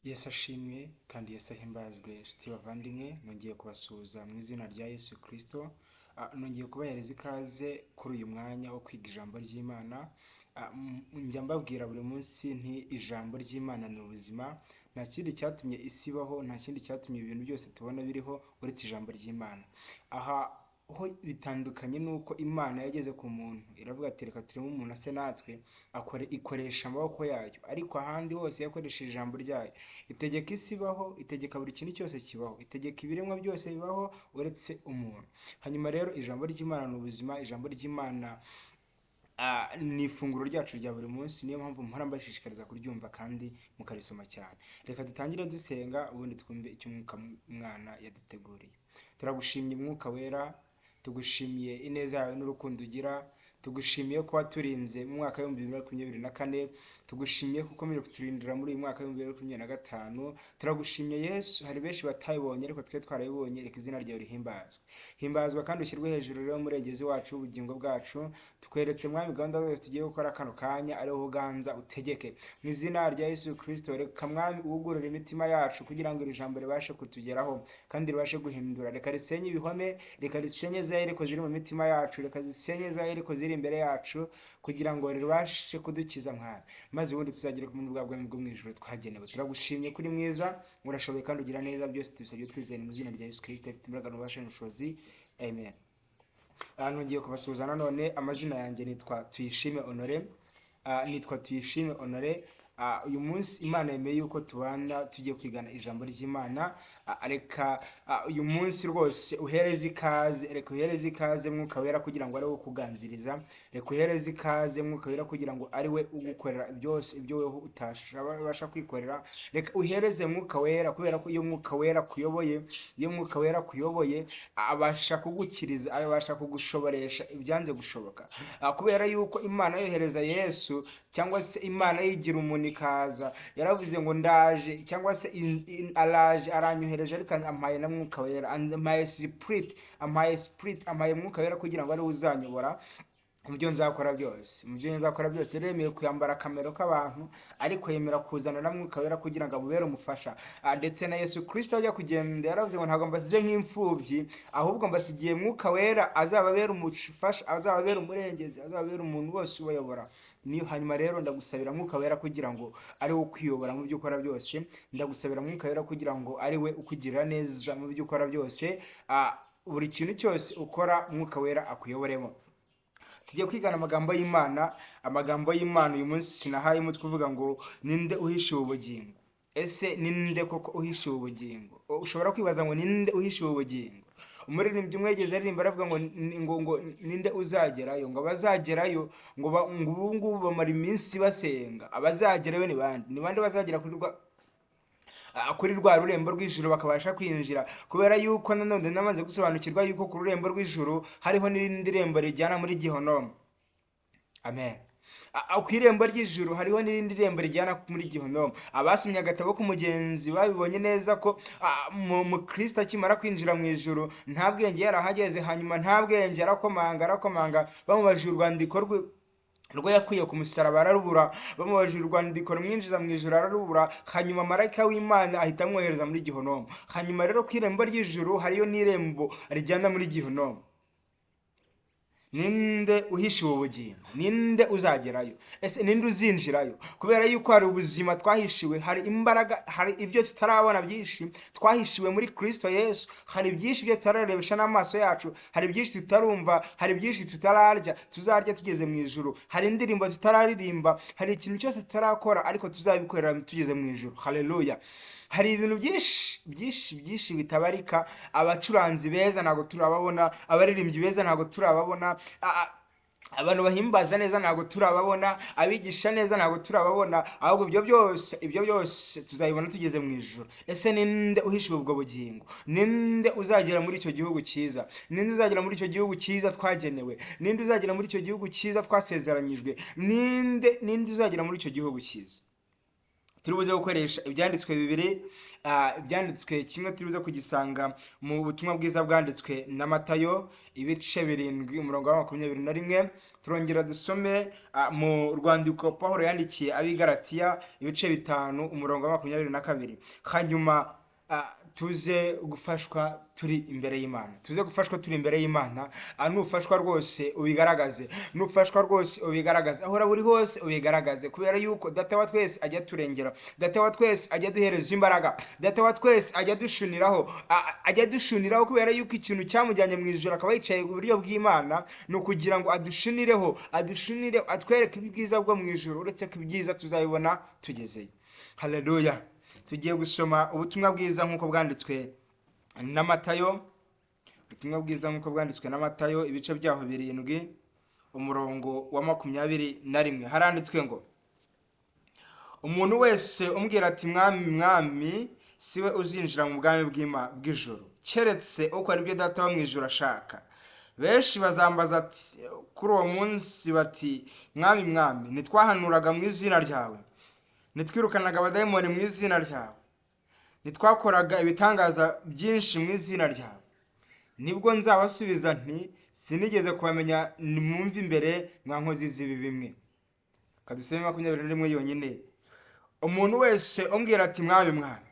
Yesu ashimwe kandi Yesu ahimbajwe nshuti bavandimwe nongeye kubasuhuza mu izina rya Yesu Kristo. Nongeye kubahereza ikaze kuri uyu mwanya wo kwiga ijambo ry'Imana. Njya mbabwira buri munsi nti ijambo ry'Imana ni ubuzima, nta kindi cyatumye isi ibaho, nta kindi cyatumye ibintu byose tubona biriho uretse ijambo ry'Imana. Aha ho bitandukanye nuko Imana yageze ku muntu iravuga ati reka tureme umuntu ase natwe, ikoresha amaboko yayo, ariko ahandi hose yakoresheje ijambo ryayo. Itegeka isi ibaho, itegeka buri kintu cyose kibaho, itegeka ibiremwa byose bibaho uretse umuntu. Hanyuma rero ijambo ry'Imana ni ubuzima, ijambo ry'Imana ni ifunguro ryacu rya buri munsi. Niyo mpamvu mpora mbashishikariza kuryumva kandi mukarisoma cyane. Reka dutangire dusenga ubundi twumve icyo Mwuka Mwana yaduteguriye. Turagushimye Mwuka Wera, tugushimiye ineza yawe n'urukundo ugira, tugushimiye ko waturinze mu mwaka wa 2024, tugushimiye kuko ukomeje kuturindira muri uyu mwaka wa 2025. Turagushimye Yesu, hari benshi batayibonye ariko twe twarayibonye, reka izina ryawe rihimbazwe. Himbazwa kandi ushyirwe hejuru rero murengezi wacu ubugingo bwacu. Tukweretse mwami gahunda zose tugiye gukora kano kanya, ariho uganza utegeke mu izina rya Yesu Kristo. Reka mwami ugurura imitima yacu kugira ngo iri jambo ribashe kutugeraho kandi ribashe guhindura. Reka risenye ibihome, reka risenye zayiriko ziri mu mitima yacu, reka zisenye zayiriko ziri imbere yacu kugira ngo ribashe kudukiza mwami, maze ubundi tuzagire ku muntu bwabwo bwo mu ijuru twagenewe. Turagushimye kuri mwiza, urashoboye kandi ugira neza, byose tubisabye twizeye mu izina rya Yesu Kristo afite imbaraga n'ububasha n'ubushobozi, amen. Nongeye kubasuhuza nanone, amazina yanjye nitwa Tuyishime Honore. Nitwa Tuyishime Honore. Uyu munsi Imana yemeye yuko tubana tugiye kwigana ijambo ry'Imana. Reka uyu munsi rwose uhereze ikaze, reka uhereze ikaze Mwuka Wera kugira ngo ari we ukuganziriza, reka uhereze ikaze Mwuka Wera kugira ngo ari we ugukorera byose ibyo weho utabasha kwikorera. Reka uhereze Mwuka Wera kubera ko iyo Mwuka Wera kuyoboye, iyo Mwuka Wera kuyoboye abasha kugukiriza, abasha kugushoboresha ibyanze gushoboka. Kubera yuko Imana yohereza Yesu, cyangwa se Imana yigira umuntu ikaza, yaravuze ngo ndaje, cyangwa se araje, aranyohereje ariko ampaye na Mwuka Wera, ampaye spirit, ampaye Mwuka Wera kugira ngo ari uzanyobora mu byo nzakora byose. Mu byo nzakora byose remeye kuyambara akamero k'abantu, ariko yemera kuzana na Mwuka Wera kugira ngo abubere umufasha. Ndetse na Yesu Kristo ajya kugenda yaravuze ngo ntabwo mbasize nk'imfubyi, ahubwo mbasigiye Mwuka Wera azababera umufasha, azababera umurengezi, azababera umuntu wose ubayobora. Niyo hanyuma rero ndagusabira Mwuka Wera kugira ngo ari we ukuyobora mu byo ukora byose. Ndagusabira Mwuka Wera kugira ngo ari we ukugirira neza mu byo ukora byose. Buri kintu cyose ukora Mwuka Wera akuyoboremo. Tugiye kwigana amagambo y'Imana. Amagambo y'Imana uyu munsi sinahaye umutwe uvuga ngo ninde uhishiwe ubugingo. Ese ninde koko uhishiwe ubugingo? Ushobora kwibaza ngo ninde uhishiwe ubugingo. Umuririmbyi umwegeze aririmba aravuga ngo ninde uzagerayo, ngo abazagerayo ngo ubu ngubu bamara iminsi basenga. Abazagerayo ni bande? Ni bande bazagera kuri rwa rurembo rw'ijuru bakabasha kwinjira? Kubera yuko nanone namaze gusobanukirwa yuko ku rurembo rw'ijuru hariho n'irindi rembo rijyana muri Gihonome. Amen. Ku irembo ry'ijuru hariho n'irindi rembo rijyana muri Gihonome. Abasomye agatabo k'umugenzi babibonye neza ko mu Kristo akimara kwinjira mu ijuru nta bwenge yarahageze, hanyuma nta bwenge arakomanga bamubajije urwandiko rwo yakwiye ku musaraba ararubura, bamubajije urwandiko rumwinjiza mu ijuru ararubura, hanyuma marayika w'Imana ahita amwohereza muri Gihonome. Hanyuma rero ku irembo ry'ijuru hariyo n'irembo rijyana muri Gihonome. Ninde uhishiwe ubugingo? Ninde uzagerayo? Ese ninde uzinjirayo? Kubera yuko hari ubuzima twahishiwe, hari imbaraga, hari ibyo tutarabona byinshi twahishiwe muri Kristo Yesu. Hari byinshi byo tutarebesha n'amaso yacu, hari byinshi tutarumva, hari byinshi tutararya, tuzarya tugeze mu ijuru. Hari indirimbo tutararirimba, hari ikintu cyose tutarakora ariko tuzabikorera tugeze mu ijuru. Haleluya. Hari ibintu byinshi bitabarika. Abacuranzi beza ntago turababona, abaririmbyi beza ntago turababona, abantu bahimbaza neza ntago turababona, abigisha neza ntago turababona, ahubwo ibyo byose tuzabibona tugeze mu ijuru. Ese ninde uhishiwe ubwo bugingo? Ninde uzagera muri icyo gihugu cyiza? Ninde uzagera muri icyo gihugu cyiza twagenewe? Ninde uzagera muri icyo gihugu cyiza twasezeranyijwe? Ninde uzagera muri icyo gihugu cyiza? turibuze gukoresha ibyanditswe bibiri. Ibyanditswe kimwe turibuze kugisanga mu butumwa bwiza bwanditswe na Matayo ibice 7 umurongo wa 21. Turongera dusome mu rwandiko Pawulo yandikiye abigaratiya ibice 5 umurongo wa 22. Hanyuma tuze gufashwa turi imbere y'Imana. Tuze gufashwa turi imbere y'Imana. Nufashwa rwose ubigaragaze. Nufashwa rwose ubigaragaze. Ahora buri hose ubigaragaze, kubera yuko data wa twese ajya turengera. Data wa twese ajya duhereza imbaraga. Data wa twese ajya dushuniraho kubera yuko ikintu cyamujyanye mu ijuru akaba yicaye ku buryo bw'Imana no kugira ngo adushunire atwereke ibyiza bwo mu ijuru, uretse ko ibyiza tuzabibona tugezeyo. Haleluya. Tugiye gusoma ubutumwa bwiza nk'uko bwanditswe na Matayo. Ubutumwa bwiza nk'uko bwanditswe na Matayo ibice byaho 7 umurongo wa 21. Haranditswe ngo, umuntu wese umbwira ati mwami mwami, siwe uzinjira mu bwami bw'ijuru, keretse uko ari byo data wo mu ijuru ashaka. Benshi bazambaza ati kuri uwo munsi bati, mwami mwami, nitwahanuraga mu izina ryawe, nitwirukanaga abadayimoni mu izina ryawe, nitwakoraga ibitangaza byinshi mu izina ryawe. Nibwo nzabasubiza nti, sinigeze kubamenya, nimwumve imbere mwa nkozi z'ibi bimwe. Kaduseme 21 yonyine. Umuntu wese umbwira ati mwami mwami,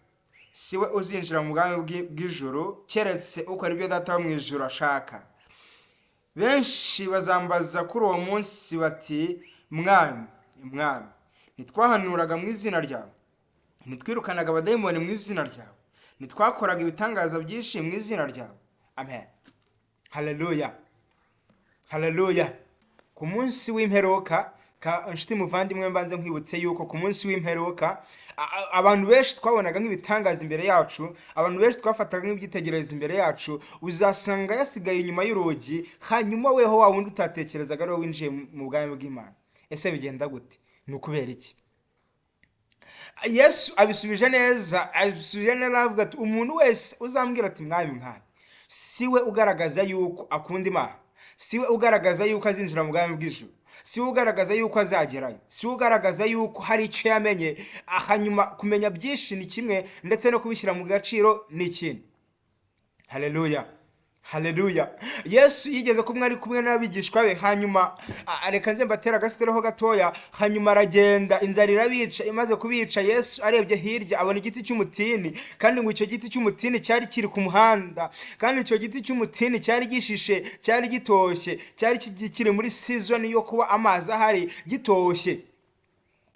siwe uzinjira mu bwami bw'ijuru, keretse uko ari byo data wo mu ijuru ashaka. Benshi bazambaza kuri uwo munsi bati, mwami mwami, nitwahanuraga mu izina ryawe, nitwirukanaga abadayimoni mu izina ryawe, nitwakoraga ibitangaza byinshi mu izina ryawe. Amen. Haleluya. Haleluya. Ku munsi w'imperuka, inshuti muvandimwe, mbanze nkwibutse yuko ku munsi w'imperuka abantu benshi twabonaga nk'ibitangaza imbere yacu, abantu benshi twafataga nk'ibyitegereza imbere yacu, uzasanga yasigaye inyuma y'urugi, hanyuma weho wa wundi utatekerezaga ari we winjiye mu bwami bw'Imana. Ese bigenda gute? Ni ukubera iki? Yesu abisubije neza avuga ati, umuntu wese uzambwira ati mwami mwami, siwe ugaragaza yuko akunda Imana, siwe ugaragaza yuko azinjira mu bwami bw'ijuru, siwe ugaragaza yuko azagerayo, siwe ugaragaza yuko hari icyo yamenye. Hanyuma kumenya byinshi ni kimwe, ndetse no kubishyira mu gaciro ni ikindi. Haleluya. Haleluya. Yesu yigeze kumwe ari kumwe n'abigishwa be, hanyuma reka nze mbatera agasitereho gatoya. Hanyuma aragenda, inzara irabica. Imaze kubica, Yesu arebye hirya abona igiti cy'umutini, kandi ngo icyo giti cy'umutini cyari kiri ku muhanda, kandi icyo giti cy'umutini cyari gishishe, cyari gitoshye, cyari kiri muri season yo kuba amazi ahari, gitoshye.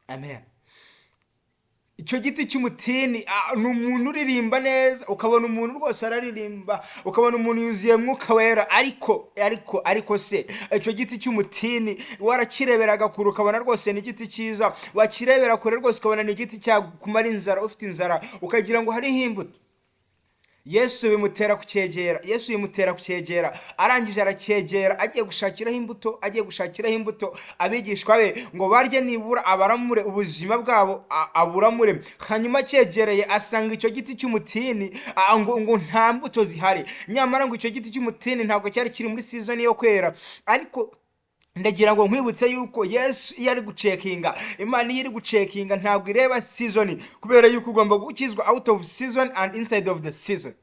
Amen. Icyo giti cy'umutini ni umuntu uririmba neza, ukabona umuntu rwose araririmba, ukabona umuntu yuzuye mwuka wera, ariko se icyo giti cy'umutini warakireberaga kure ukabona rwose ni igiti cyiza, wakirebera kure rwose ukabona ni igiti cyakumara inzara, ufite inzara ukagira ngo hariho imbuto. Yesu bimutera kucyegera, arangije aracyegera, agiye gushakiraho imbuto abigishwa be ngo barye nibura abaramure ubuzima bwabo aburamure. Hanyuma cyegereye asanga icyo giti cy'umutini ngo nta mbuto zihari. Nyamara ngo icyo giti cy'umutini ntabwo cyari kiri muri season yo kwera. Ariko ndagira ngo nkwibutse yuko Yesu iyo ari gucekinga, Imana iyo iri gucekinga ntabwo ireba season, kubera yuko ugomba gukizwa out of season and inside of the season.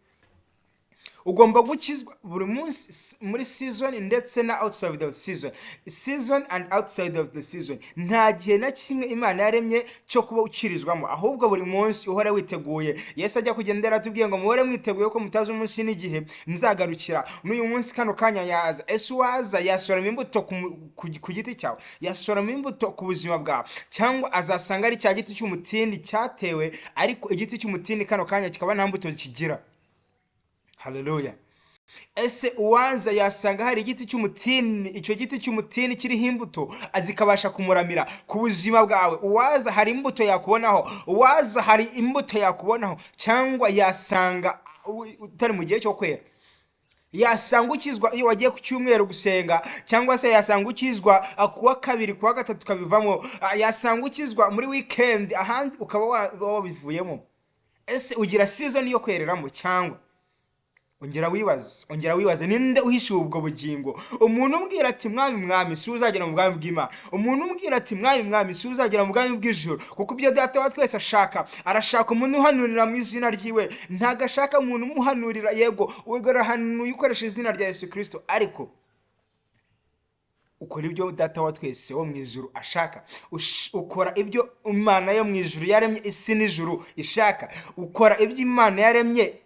Ugomba gukizwa buri munsi muri season ndetse na outside of the season and outside of the season. Nta gihe na kimwe Imana yaremye cyo kuba ukirizwamo, ahubwo buri munsi uhora witeguye. Yesu ajya kugendera atubwiye ngo muhore mwiteguye ko mutazi umunsi n'igihe nzagarukira. N'uyu munsi kano kanya yaza. Ese waza yasoroma imbuto ku giti cyawe, yasoroma imbuto ku buzima bwawe, cyangwa azasanga ari cya giti cy'umutini cyatewe, ariko igiti cy'umutini kano kanya kikaba nta mbuto kigira. Haleluya. Ese uwaza yasanga hari igiti cy'umutini, icyo giti cy'umutini kiriho imbuto azikabasha kumuramira ku buzima bwawe. Uwaza hari imbuto yakubonaho, cyangwa yasanga utari mu gihe cyo kwera, yasanga ukizwa iyo wagiye ku cyumweru gusenga, cyangwa se yasanga ukizwa kuwa kabiri kuwa gatatu kabivamo, yasanga ukizwa muri weekend ahandi ukaba wabivuyemo. Ese ugira season yo kwereramo, cyangwa ongera wibaze ninde uhishuye ubwo bugingo? Umuntu umbwira ati mwami si uzagera mu bwami bw'Imana. Umuntu umbwira ati mwami si uzagera mu bwami bw'ijuru, kuko ibyo data wa twese arashaka umuntu uhanurira mu izina ryiwe. Ntago ashaka umuntu umuhanurira, yego ugarahanuye ukoresha izina rya Yesu Kristo, ariko ukora ibyo data wa twese wo mu ijuru ashaka. Ukora ibyo Imana yo mu ijuru yaremye isi n'ijuru ishaka. Ukora ibyo Imana yaremye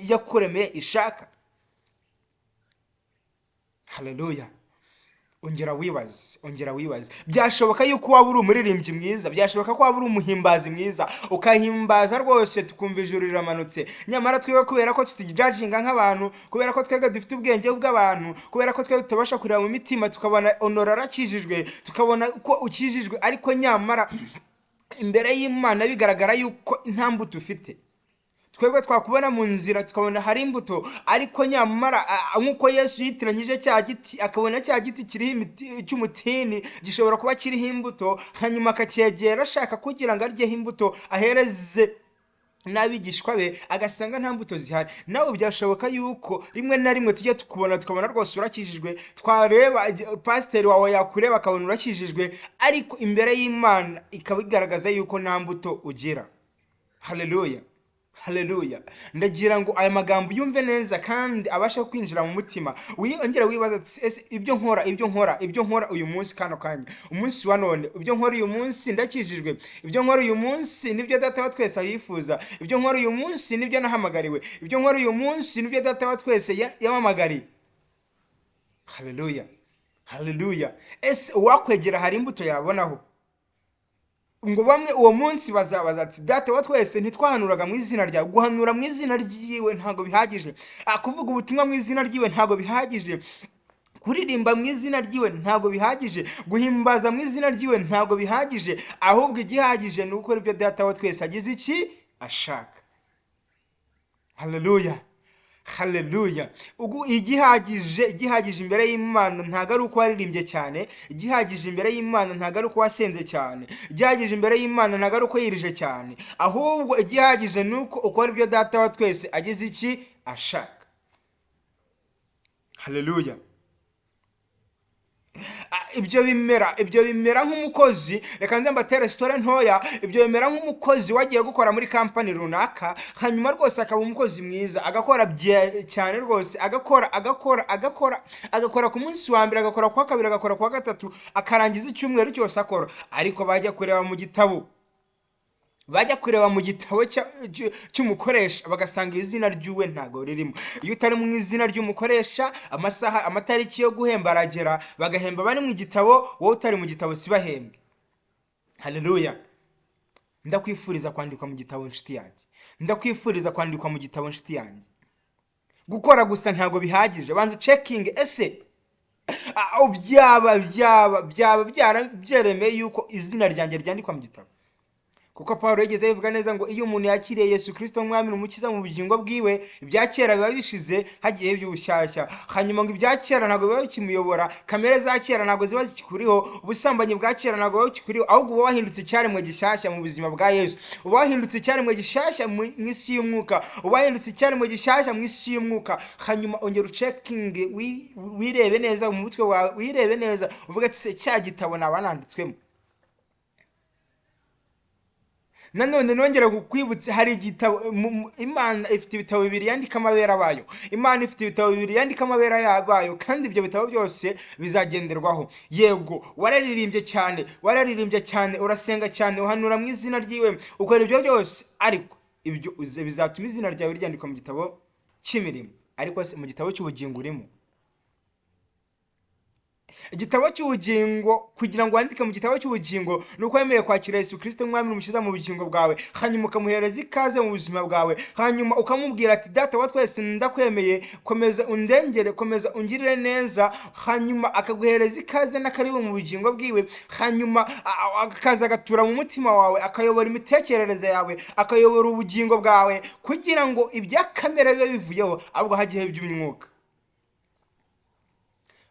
yakuremeye ishaka. Haleluya. Ongera wibaze. Byashoboka yuko waba uri umuririmbyi mwiza, byashoboka ko waba uri umuhimbazi mwiza, ukahimbaza rwose tukumva ijuru riramanutse. Nyamara twebwe kubera ko tutijudginga nk'abantu, kubera ko twebwe dufite ubwenge bw'abantu, kubera ko twebwe tutabasha kureba mu mitima tukabona Honore arakijijwe, tukabona ko ukijijwe, ariko nyamara imbere y'Imana bigaragara yuko nta mbuto ufite. Twebwe twakubona mu nzira tukabona hari imbuto, ariko nyamara nkuko Yesu yitiranyije cya giti, akabona cya giti kiriho cy'umutini gishobora kuba kiriho imbuto, hanyuma akacyegera ashaka kugira ngo aryeho imbuto ahereze n'abigishwa be, agasanga nta mbuto zihari. Nawe byashoboka yuko rimwe na rimwe tujye tukabona rwose urakijijwe, twareba pasiteri wawe yakureba akabona urakijijwe, ariko imbere y'Imana ikaba igaragaza yuko nta mbuto ugira. Haleluya. Ndagira ngo aya magambo yumve neza kandi abasha kwinjira mu mutima. Ongera wibaza ese ibyo nkora uyu munsi kano kanya, umunsi wa none, ibyo nkora uyu munsi ndakijijwe, ibyo nkora uyu munsi nibyo data wa twese yifuza, ibyo nkora uyu munsi nibyo nahamagariwe, ibyo nkora uyu munsi nibyo data wa twese yamamagariye. Haleluya. Ese uwakwegera hari imbuto yabonaho? Ngo bamwe uwo munsi bazabaza ati data wa twese ntitwahanuraga mu izina ryawe. Guhanura mu izina ryiwe ntago bihagije, kuvuga ubutumwa mu izina ryiwe ntago bihagije, kuririmba mu izina ryiwe ntago bihagije, guhimbaza mu izina ryiwe ntago bihagije, ahubwo igihagije ni ukora ibyo data wa twese agize iki ashaka. Haleluya. Igihagije imbere y'Imana ntago ari uko waririmbye cyane, igihagije imbere y'Imana ntago ari uko wasenze cyane, igihagije imbere y'Imana ntago ari uko yirije cyane, ahubwo igihagije ni uko ukora ibyo data wa twese agize iki ashaka. Haleluya. Ibyo bimera nk'umukozi, reka nze mbatere story ntoya. Ibyo bimera nk'umukozi wagiye gukora muri company runaka, hanyuma rwose akaba umukozi mwiza, agakora cyane rwose, agakora ku munsi wa mbere, agakora kwa kabiri, agakora kwa gatatu, akarangiza icyumweru cyose akora, ariko bajya kureba mu gitabo cy'umukoresha bagasanga izina ry'uwe ntago ririmo. Iyo utari mu izina ry'umukoresha, amatariki yo guhemba aragera, bagahemba bari mu gitabo, wowe utari mu gitabo sibahembwe. Haleluya. Ndakwifuriza kwandikwa mu gitabo nshuti yanjye. Gukora gusa ntago bihagije, banza checking ese byaba byaremeye yuko izina ryanjye ryandikwa mu gitabo. Kuko Paulo yigeze yivuga neza ngo iyo umuntu yakiriye Yesu Kristo umwami n'umukiza mu bugingo bwiwe, ibya kera biba bishize hagiye iby'ubushyashya. Hanyuma ngo ibya kera ntago biba bikimuyobora, kamere za kera ntago ziba zikuriho, ubusambanyi bwa kera ntago biba bikuriho, ahubwo uba wahindutse icyaremwe gishyashya mu buzima bwa Yesu. Uba wahindutse icyaremwe gishyashya mu isi y'umwuka, Hanyuma ongera checking, wirebe neza mu mutwe wawe, wirebe neza uvuga ati cya gitabo nabananditswemo. Nanone nongera kukwibutsa hari igitabo, Imana ifite ibitabo bibiri yandika amabera bayo. Kandi ibyo bitabo byose bizagenderwaho. Yego wararirimbye cyane, urasenga cyane, uhanura mu izina ryiwe, ukora ibyo byose, ariko ibyo bizatuma izina ryawe ryandikwa mu gitabo cy'imirimo, ariko mu gitabo cy'ubugingo urimo. Igitabo cy'ubugingo, kugira ngo wandike mu gitabo cy'ubugingo nuko wemeye kwakira Yesu Kristo umwami n'umukiza mu bugingo bwawe, hanyuma ukamuhereza ikaze mu buzima bwawe, hanyuma ukamubwira ati data wa twese ndakwemeye, komeza undengere, komeza ungirire neza, hanyuma akaguhereza ikaze n'akaribu mu bugingo bwiwe, hanyuma akaza agatura mu mutima wawe, akayobora imitekerereze yawe, akayobora ubugingo bwawe, kugira ngo ibya kamere bibe bivuyeho, ahubwo hagiye iby'umwuka.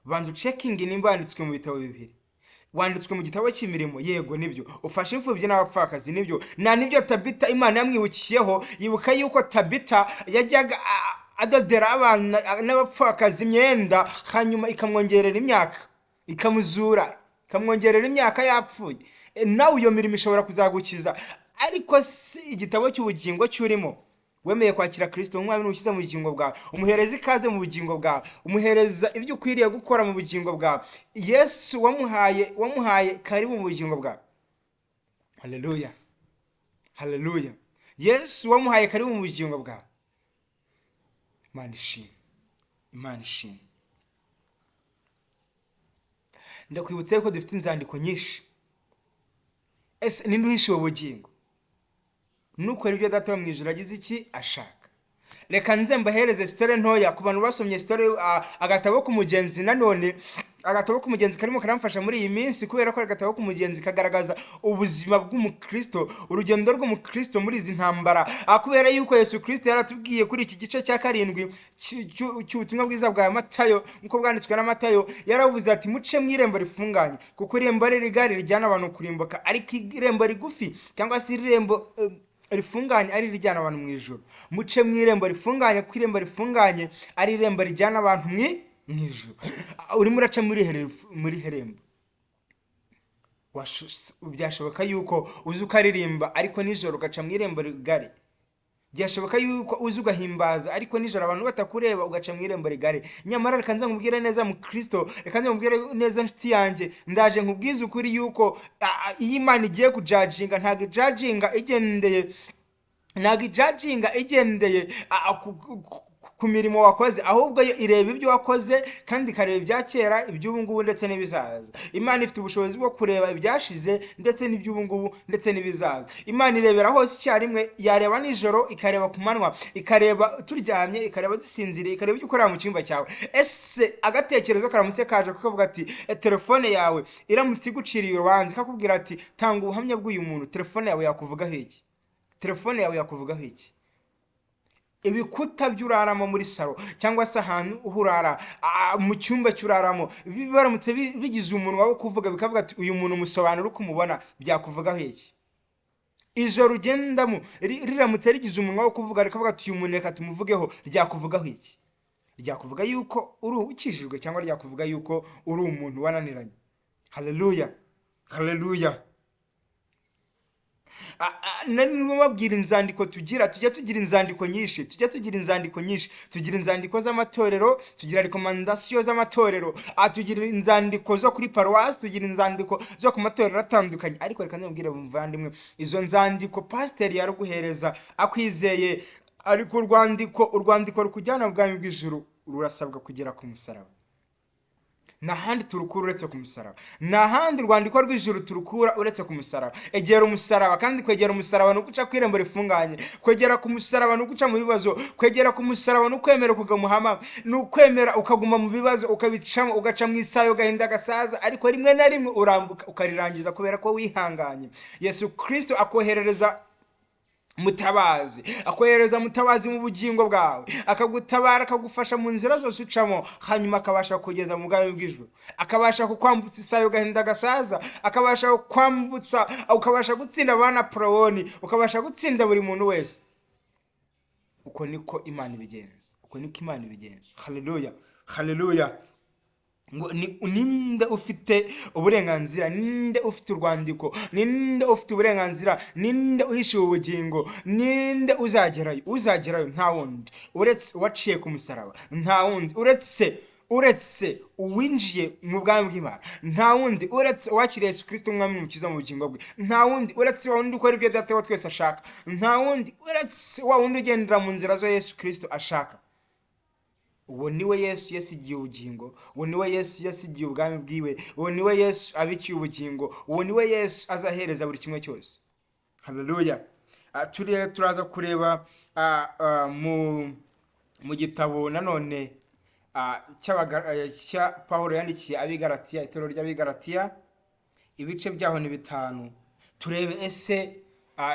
Banza checking nimba wanditswe mu bitabo bibiri. Wanditswe mu gitabo cy'imirimo, yego nibyo. Ufashe imfubyi n'abapfakazi, nibyo. Nibyo Tabita Imana yamwibukiyeho, yibuka yuko Tabita yajyaga adodera abana n'abapfakazi imyenda, hanyuma ikamwongerera imyaka, ikamuzura, ikamwongerera imyaka yapfuye. Nawe iyo mirimo ishobora kuzagukiza. Ariko si igitabo cy'ubugingo cyurimo, wemeye kwakira Kristo nk'umwami n'umukiza mu bugingo bwawe, umuhereza ikaze mu bugingo bwawe, umuhereza ibyo ukwiriye gukora mu bugingo bwawe. Yesu wamuhaye karibu mu bugingo bwawe. Haleluya, haleluya. Yesu wamuhaye karibu mu bugingo bwawe. Imana ishimwe, Imana ishimwe. Ndakwibutsa ko dufite inzandiko nyinshi. Ese ninde uhishiwe ubugingo? Nukora ibyo Data wo mu ijuru agize iki ashaka. Reka nze mbahereze story ntoya ku bantu basomye story agatabo k'umugenzi. Nanone agatabo k'umugenzi karimo karamfasha muri iyi minsi, kubera ko agatabo k'umugenzi kagaragaza ubuzima bw'umukristo, urugendo rw'umukristo muri izi ntambara. Kubera yuko Yesu Kristo yaratubwiye kuri iki gice cya 7 cy'ubutumwa bwiza bwa Matayo, nkuko bwanditswe na Matayo, yaravuze ati muce mw'irembo rifunganye, kuko irembo rigari rijyana abantu kurimbuka, ariko irembo rigufi cyangwa se irembo rifunganye ari rijyana abantu mu ijuru. Muce mw'irembo rifunganye, kuko irembo rifunganye ari irembo rijyana abantu mu ijuru. Urimo uraca muri herembo. Byashoboka yuko uzi ukaririmba ariko nijoro ugaca mu irembo rigari. Byashoboka yuko uzi ugahimbaza ariko nijoro abantu batakureba ugaca mu irembo rigari. Nyamara reka nze nkubwire neza mu Kristo, reka nze nkubwire neza nshuti yanjye, ndaje nkubwize ukuri yuko iyi Imana igiye kujudginga, ntago igendeye ku mirimo wakoze, ahubwo yo ireba ibyo wakoze kandi ikareba ibya kera, iby'ubu ngubu ndetse n'ibizaza. Imana ifite ubushobozi bwo kureba ibyashize ndetse n'iby'ubu ngubu ndetse n'ibizaza. Imana irebera hose icyarimwe, yareba nijoro, ikareba ku manywa, ikareba turyamye, ikareba dusinziriye, ikareba ibyo ukorera mu cyumba cyawe. Ese agatekerezo karamutse kaje kukavuga ati telefone yawe iramutse iguciriye urubanza ikakubwira ati tanga ubuhamya bw'uyu muntu, telefone yawe yakuvugaho iki? Telefone yawe yakuvugaho iki? Ibikuta by'uraramo muri salo cyangwa se ahantu uhurara mu cyumba cy'uraramo, baramutse bigize umunwa wo kuvuga, bikavuga ati uyu muntu musobanura uko umubona, byakuvugaho iki? Ijoro ugendamo riramutse rigize umunwa wo kuvuga, rikavuga ati uyu muntu reka tumuvugeho, ryakuvugaho iki? Ryakuvuga yuko uri ukijijwe cyangwa ryakuvuga yuko uri umuntu wananiranye? Haleluya, haleluya. Nababwira inzandiko tujya tugira inzandiko nyinshi, tugira inzandiko z'amatorero, tugira recommandation z'amatorero, tugira inzandiko zo kuri paruwasi, tugira inzandiko zo ku matorero atandukanye. Ariko reka nababwire bumvandimwe, izo nzandiko pasiteri yaruguhereza akwizeye, ariko urwandiko rukujyana mu bwami bw'ijuru rurasabwa kugera ku musaraba. Nahandi turukura uretse ku musaraba, nahandi urwandiko rw'ijuru turukura uretse ku musaraba. Egera umusaraba, kandi kwegera umusaraba no guca kwirembo rifunganye, kwegera ku musaraba no guca mu bibazo, kwegera ku musaraba no kwemera kugamuhama, no kwemera ukaguma mu bibazo ukabicamo, ugaca mu isayo gahinda gasaza, ariko rimwe na rimwe urambuka ukarirangiza kubera ko wihanganye. Yesu Kristo akoherereza mutabazi, akohereza mutabazi mu bugingo bwawe, akagutabara, akagufasha mu nzira zose ucamo, hanyuma akabasha kugeza mu bwami bw'ijuru, akabasha kukwambutsa isayo gahinda gasaza, akabasha kukwambutsa, ukabasha gutsinda abana Porowoni, ukabasha gutsinda buri muntu wese. Uko niko Imana ibigenza, uko niko Imana ibigenza. Haleluya, haleluya. Ngo ninde ufite uburenganzira, ninde ufite urwandiko, ninde ufite uburenganzira, ninde uhishiwe ubugingo, ninde uzagerayo? Nta wundi uretse waciye ku musaraba, nta wundi uretse uwinjiye mu bwami bw'Imana, nta wundi uretse wakiriye Yesu Kristo umwami n'umukiza mu bugingo bwe, nta wundi uretse wa wundi ukora ibyo Data wa twese ashaka, nta wundi uretse wa wundi ugendera mu nzira zo Yesu Kristo ashaka. Uwo niwe Yesu yasigiye ubugingo, uwo niwe Yesu yasigiye ubwami bwiwe, uwo niwe Yesu abikiye ubugingo, uwo niwe Yesu azahereza buri kimwe cyose. Haleluya. Turaza kureba mu gitabo nanone cya Pawulo yandikiye abigaratiya, itorero ry'abigaratiya, ibice byaho ni 5. Turebe ese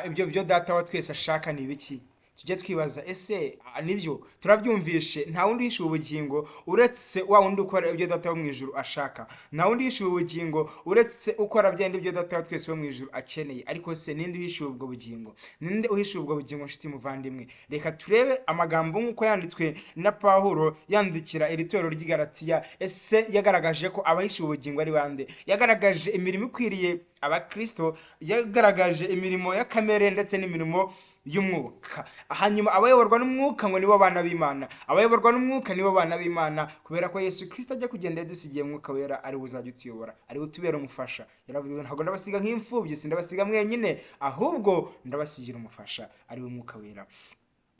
ibyo Data wa twese ashaka ni ibiki. tujye twibaza ese nibyo turabyumvishe nta wundi uhishuye ubugingo uretse wa wundi ukora ibyo data wo mu ijuru ashaka, nta wundi uhishuye ubugingo uretse ukora byandi ibyo data wa twese wo mu ijuru akeneye. Ariko se ninde uhishuye ubwo bugingo? Ninde uhishuye ubwo bugingo nshuti muvandimwe? Reka turebe amagambo nk'uko yanditswe na Pawulo yandikira iri torero ry'i Galatiya. Ese yagaragaje ko abahishuye ubugingo ari bande? Yagaragaje imirimo ikwiriye abakristo, yagaragaje imirimo ya kamere ndetse n'imirimo y'umwuka. Hanyuma abayoborwa n'umwuka ngo nibo bana b'Imana, abayoborwa n'umwuka nibo bana b'Imana, kubera ko Yesu Kristo ajya kugenda yadusigiye mwuka wera, ari uzajya utuyobora, ari utubera umufasha. Yaravuze ntabwo ndabasiga nk'imfubyi, sindabasiga mwenyine, ahubwo ndabasigira umufasha, ari we mwuka wera.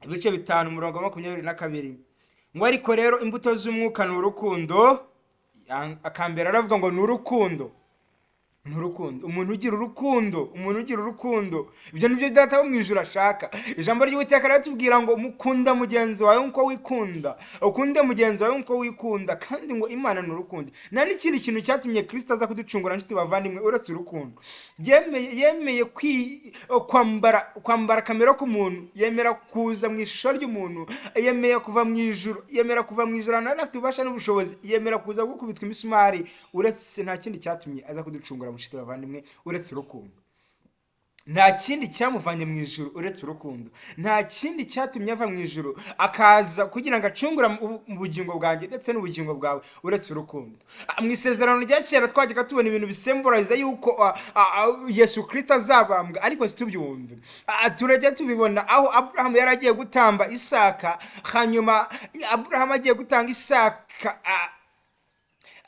Ibice 5 umurongo 22 ngo ariko rero imbuto z'umwuka ni urukundo. Akambere aravuga ngo ni urukundo, umuntu ugira urukundo, ibyo nibyo data wo mu ijuru ashaka. Ijambo ry'Uwiteka riratubwira ngo mukunda mugenzi wawe nkuko wikunda, ukunde mugenzi wawe nkuko wikunda, kandi ngo Imana ni urukundo. Nta n'ikindi kintu cyatumye Kristo aza kuducungura nshuti bavandimwe uretse urukundo. Yemeye kwambara kamera k'umuntu, yemera kuza mu ishusho ry'umuntu, yemeye kuva mu ijuru, anafite ububasha n'ubushobozi, yemera kuza gukubitwa imisumari. Uretse nta kindi cyatumye aza kuducungura mushiti bavandimwe uretse urukundo. Nta kindi cyamuvanye mu ijuru uretse urukundo. Nta kindi cyatumye ava mu ijuru akaza kugira ngo acungura mu bugingo bwanjye ndetse n'ubugingo bwawe uretse urukundo. Mu isezerano rya kera twajyaga tubona ibintu bisemburiza yuko Yesu Kristo azabambwa, ariko situbyumve. Turajya tubibona aho Abraham yari agiye gutamba Isaka, hanyuma Abraham agiye gutanga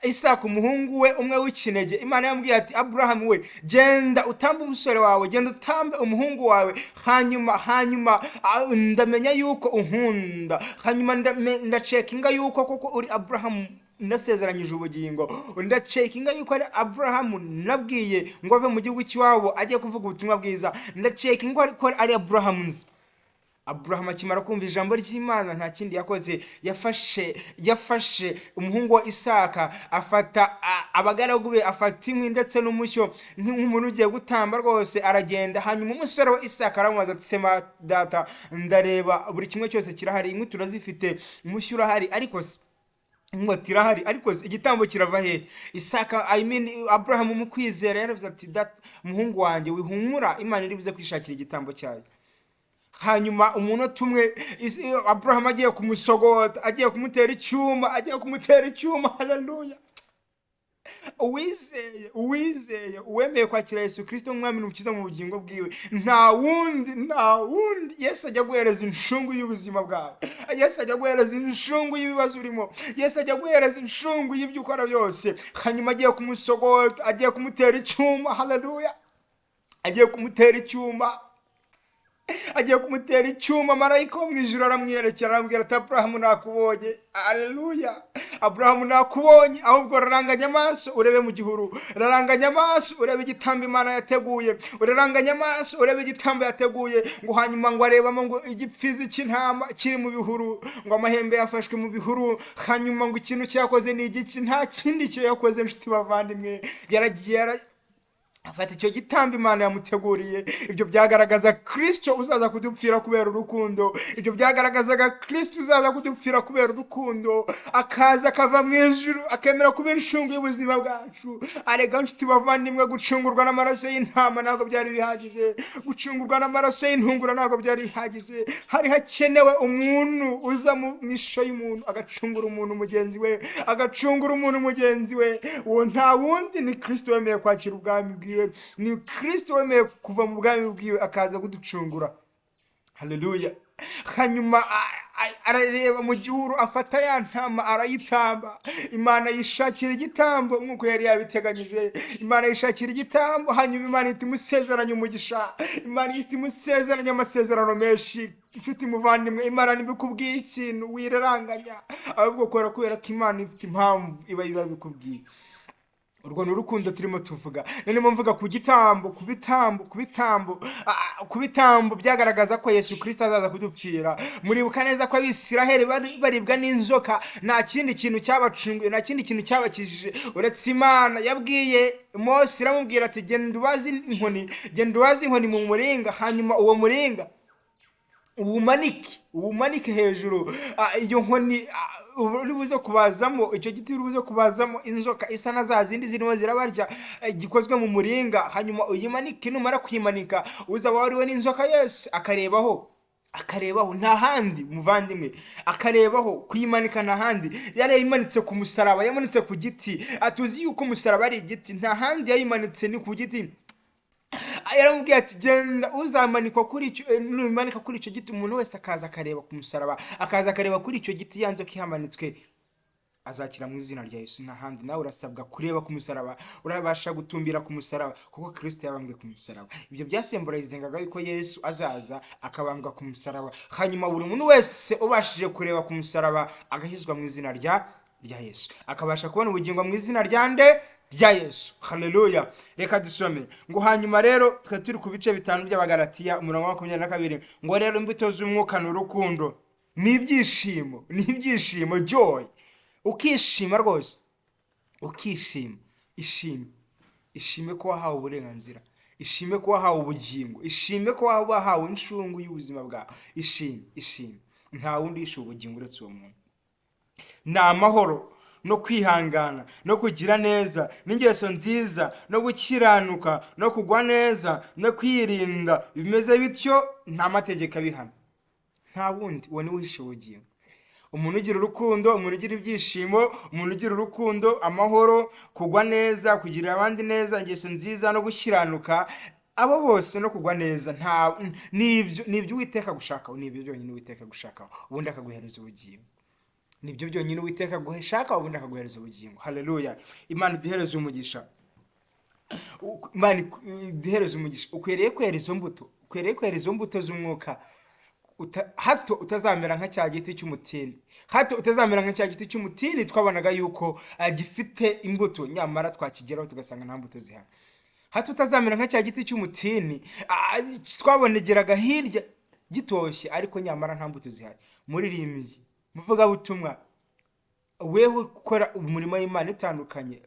Isaka umuhungu we umwe w'ikinege. Imana yambwiye ati Abraham we genda utambe umusore wawe, genda utambe umuhungu wawe, hanyuma ndamenya yuko unkunda, hanyuma ndacekinga yuko koko uri Abraham nasezeranyije ubugingo, ndacekinga yuko ari Abraham nabwiye ngo ave mu gihugu cy'iwabo ajye kuvuga ubutumwa bwiza, ndacekinga ko ari Abraham nzi. Abraham akimara kumva ijambo ry'Imana nta kindi yakoze, yafashe umuhungu wa Isaka, afata abagaragu be, afata inkwi ndetse n'umushyo nk'umuntu ugiye gutamba rwose, aragenda. Hanyuma umusore wa Isaka aramubaza ati sema data, ndareba buri kimwe cyose kirahari, inkwi turazifite, umushyo urahari, ariko ngo tirahari, ariko igitambo kirava he? Isaka Abraham mu kwizera yaravuze ati muhungu wanjye wihumura, Imana iri buze kwishakira igitambo cyayo. Hanyuma umunota umwe Abraham agiye kumusogota, agiye kumutera icyuma. Haleluya! Uwizeye uwemeye kwakira Yesu Kristo nk'umwami n'umukiza mu bugingo bwiwe, nta wundi Yesu ajya guhereza inshungu y'ubuzima bwawe, Yesu ajya guhereza inshungu y'ibibazo urimo, Yesu ajya guhereza inshungu y'ibyo ukora byose. Hanyuma agiye kumusogota, agiye kumutera icyuma. Haleluya! agiye kumutera icyuma, marayika wo mu ijuru aramwiyerekera arambwira ati Abraham nakubonye. Haleluya! Abraham nakubonye, ahubwo raranganya amaso urebe mu gihuru, raranganya amaso urebe igitambo Imana yateguye, uraranganya amaso urebe igitambo yateguye. Ngo hanyuma ngo arebamo ngo igipfizi cy'intama kiri mu bihuru, ngo amahembe yafashwe mu bihuru. Hanyuma ngo ikintu cyakoze ni igiki? Nta kindi cyo yakoze nshuti bavandimwe, yaragiye afata icyo gitambo Imana yamuteguriye. Ibyo byagaragaza Kristo uzaza kudupfira kubera urukundo, ibyo byagaragazaga Kristo uzaza kudupfira kubera urukundo, akaza akava mu ijuru akemera kubera inshungu y'ubuzima bwacu. Arega nshuti bavandimwe, gucungurwa n'amaraso y'intama ntabwo byari bihagije, gucungurwa n'amaraso y'intungura ntabwo byari bihagije. Hari hakenewe umuntu uza mu ishusho y'umuntu agacungura umuntu mugenzi we, uwo nta wundi ni Kristo wemeye kwakira ubwami bwiwe, ni Kristo wemeye kuva mu bwami bwiwe akaza kuducungura. Haleluya! Hanyuma arareba mu gihuru, afata ya ntama arayitamba. Imana yishakira igitambo nk'uko yari yabiteganyije, Imana yishakira igitambo. Hanyuma Imana ihita imusezeranya umugisha, Imana ihita imusezeranya amasezerano menshi. Inshuti muvandimwe, Imana ntibikubwiye ikintu wiraranganya, ahubwo kora kubera ko Imana ifite impamvu iba bikubwiye. Urwo n'urukundo turimo tuvuga. None mvuga ku bitambo byagaragaza ko Yesu Kristo azaza kudupfira. Muribuka neza ko Abisiraheli baribwa n'inzoka, nta kindi kintu cyabacunguye, nta kindi kintu cyabakijije uretse Imana. Yabwiye Mose iramubwira ati genda ubaze inkoni mu muringa, hanyuma uwo muringa ubumanike hejuru iyo nkoni uri buze kubazamo, icyo giti uri buze kubazamo inzoka isa na za zindi zirimo zirabarya gikozwe mu muringa, hanyuma uyimanike. Numara kuyimanika uzaba wariwe n'inzoka yose akarebaho nta handi muvandimwe, akarebaho kuyimanika nta handi. Yari yayimanitse ku musaraba, yamanitse ku giti. Atuzi yuko umusaraba ari igiti, nta handi yayimanitse ni ku giti. Yaramubwiye ati genda uzamanikwa kuri icyo, numanika kuri icyo giti umuntu wese akaza akareba ku musaraba, akaza akareba kuri icyo giti yanze kihamanitswe, azakira mu izina rya Yesu. Nta handi. Nawe urasabwa kureba ku musaraba, urabasha gutumbira ku musaraba kuko Kristo yabambwe ku musaraba. Ibyo byasemburayizingaga yuko Yesu azaza akabambwa ku musaraba, hanyuma buri muntu wese ubashije kureba ku musaraba agahizwa mu izina rya Yesu, akabasha kubona ubugingo mu izina rya nde? Rya Yesu. Haleluya. Reka dusome ngo hanyuma rero twe turi ku bice 5 by'Abagalatiya umurongo wa 22 ngo rero imbuto z'umwuka n'urukundo n'ibyishimo joy. Ukishima rwose, ukishima, ishime ko wahawe uburenganzira, ishime ko wahawe ubugingo, ishime ko wahawe inshungu y'ubuzima bwawe. Ishime. Nta wundi yishe ubugingo uretse uwo muntu. Ni amahoro no kwihangana no kugira neza n'ingeso nziza no gukiranuka no kugwa neza no kwirinda, bimeze bityo nta mategeko abihana. Nta wundi, uwo ni wishe ubugingo. Umuntu ugira urukundo, umuntu ugira ibyishimo, umuntu ugira urukundo, amahoro, kugwa neza, kugira abandi neza, ingeso nziza no gukiranuka, abo bose no kugwa neza, nibyo Uwiteka gushakaho, nibyo byonyine Uwiteka gushakaho, ubundi akaguhereza ubugingo. Nibyo byonyine Uwiteka gushaka, ubundi akaguhereza ubugingo. Haleluya. Imana iduhereze umugisha. Ukwiriye kwera izo mbuto z'umwuka, hato utazamera nka cya giti cy'umutini, twabonaga yuko gifite imbuto nyamara twakigeraho tugasanga nta mbuto zihari. Hato utazamera nka cya giti cy'umutini twabonegeraga hirya gitoshye ariko nyamara nta mbuto zihari. Muririmbyi, muvugabutumwa, wewe ukora umurimo w'Imana itandukanye,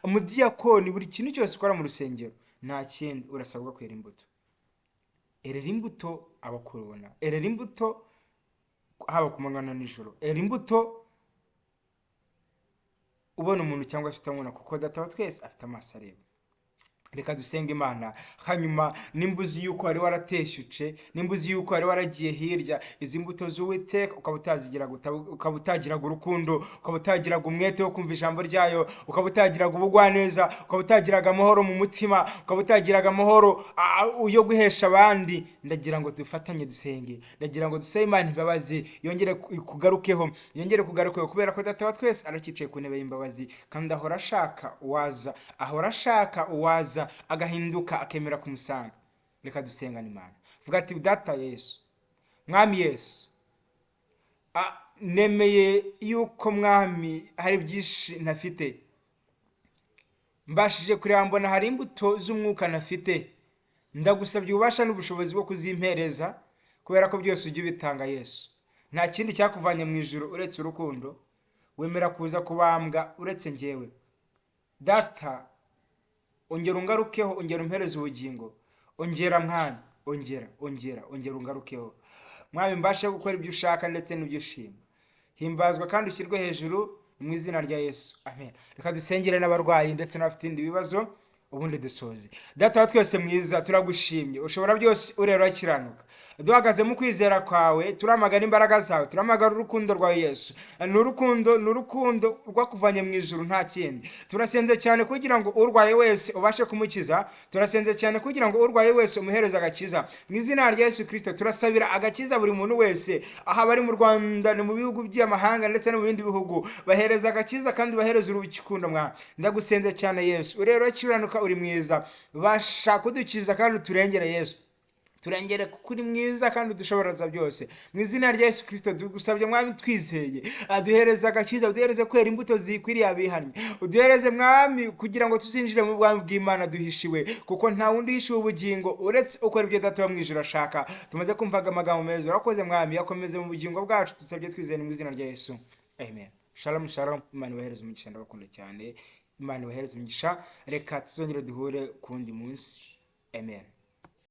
umudiyakoni, buri kintu cyose ukora mu rusengero, nta kindi urasabwa kwera imbuto. Erera imbuto abakurubona, erera imbuto haba ku manywa na nijoro, erera imbuto ubona umuntu cyangwa afite umuntu, kuko Data wa twese afite amaso areba. Reka dusenge Imana. Hanyuma nimbuzi yuko wari warateshyuce, nimbuzi yuko wari waragiye hirya, izi mbuto z'Uwiteka ukaba utagiraga urukundo, ukaba utagiraga umwete wo kumva ijambo ryayo, ukaba utagiraga ubugwaneza, ukaba utagiraga amahoro mu mutima, ukaba utagiraga amahoro yo guhesha abandi, ndagira ngo dufatanye dusenge. Ndagira ngo dusabe Imana imbabazi yongere kugarukeho, kubera ko Data wa twese arakicaye ku ntebe y'imbabazi kandi ahora ashaka uwaza agahinduka akemera kumusanga. Reka dusengane Imana. Vuga ati Data Yesu, Mwami Yesu, nemeye yuko Mwami hari byinshi ntafite, mbashije kureba mbona hari imbuto z'umwuka ntafite. Ndagusabye ububasha n'ubushobozi bwo kuzimpereza, kubera ko byose ujye ubitanga Yesu. Nta kindi cyakuvanye mu ijuru uretse urukundo, wemera kuza kubambwa uretse njyewe. Data, ongera ungarukeho, ongera umpereze ubugingo, ongera Mwami, ongera ungarukeho Mwami, mbashe gukora ibyo ushaka ndetse n'ibyo ushima. Himbazwa kandi ushyirwe hejuru mu izina rya Yesu. Amen. Reka dusengere n'abarwayi ndetse n'abafite ibindi bibazo ubundi dusoze. Data wa twese mwiza, turagushimye, ushobora byose, urera urakiranuka. Duhagaze mu kwizera kwawe, turamagana imbaraga zawe, turamagana urukundo rwawe Yesu. N'urukundo rwakuvanye mu ijuru, nta kindi. Turasenze cyane kugira ngo urwaye wese ubashe kumukiza, turasenze cyane kugira ngo urwaye wese umuhereze agakiza. Mu izina rya Yesu Kristo turasabira agakiza buri muntu wese, aha bari mu Rwanda no mu bihugu by'amahanga ndetse no mu bindi bihugu, bahereza agakiza kandi bahereza urukundo. Mwa ndagusenze cyane Yesu, urera urakiranuka, uri mwiza, basha kudukiza kandi uturengere Yesu. Turengere kuko uri mwiza kandi udushoboraza byose. Mu izina rya Yesu Kristo dugusabye Mwami, twizeye, aduhereza agakiza, uduhereze kwera imbuto zikwiriye abihannye, uduhereze Mwami kugira ngo tuzinjire mu bwami bw'Imana duhishiwe, kuko nta wundi uhishiwe ubugingo uretse ukora ibyo Data wo mu ijuru ashaka. Tumaze kumvaga amagambo meza, urakoze Mwami, yakomeze mu bugingo bwacu, dusabye twizeye mu izina rya Yesu. Amen. Shalom shalom. Imana ibahereze umugisha, ndabakunda cyane. Imana ibahereze umugisha. Reka tuzongere duhure kundi munsi. Amen.